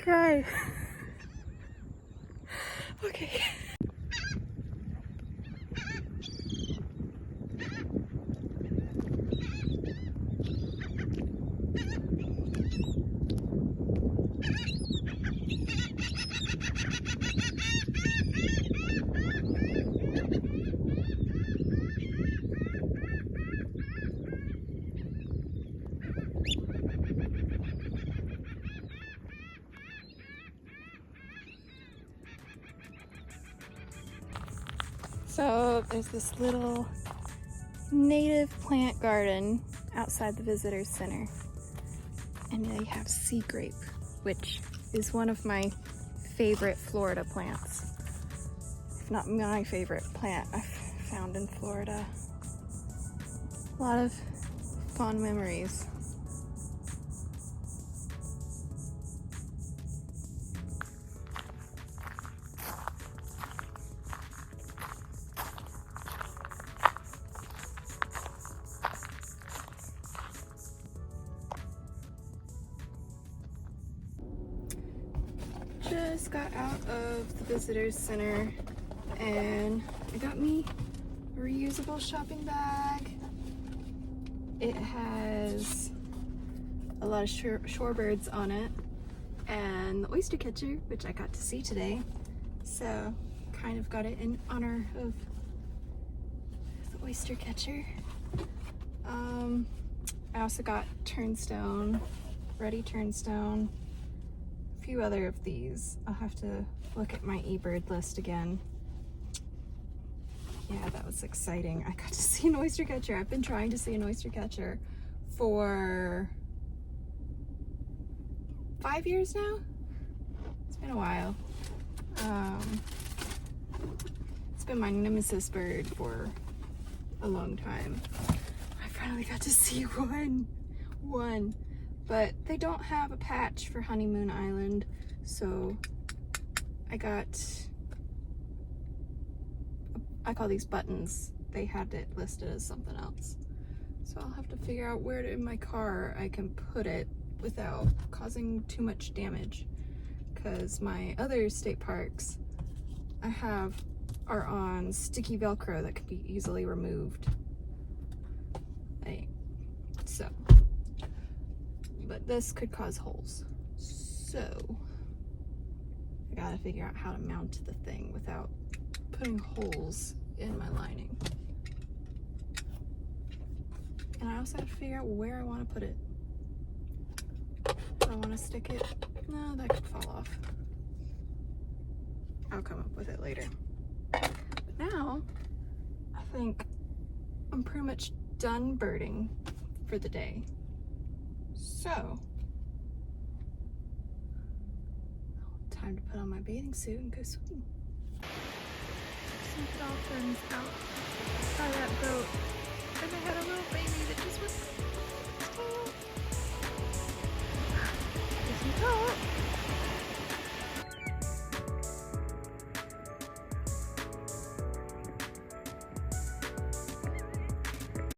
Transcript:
Okay. Okay. So there's this little native plant garden outside the visitor center, and they have sea grape, which is one of my favorite Florida plants, if not my favorite plant I've found in Florida. A lot of fond memories. Just got out of the visitors center and I got me a reusable shopping bag. It has a lot of shorebirds on it and the Oystercatcher, which I got to see today. So kind of got it in honor of the Oystercatcher. I also got turnstone, ready turnstone, a few other of these. I'll have to look at my eBird list again. Yeah, that was exciting. I got to see an Oystercatcher. I've been trying to see an Oystercatcher for 5 years now. It's been a while. It's been my Nemesis bird for a long time. I finally got to see one, but they don't have a patch for Honeymoon Island, so I call these buttons. They had it listed as something else. So I'll have to figure out where in my car I can put it without causing too much damage, because my other state parks I have are on sticky Velcro that can be easily removed. But this could cause holes. So I gotta figure out how to mount the thing without putting holes in my lining. And I also have to figure out where I want to put it. Do I want to stick it? No, that could fall off. I'll come up with it later. But now, I think I'm pretty much done birding for the day. So, time to put on my bathing suit and go swimming. Some dolphins out by that boat, and they had a little baby that just was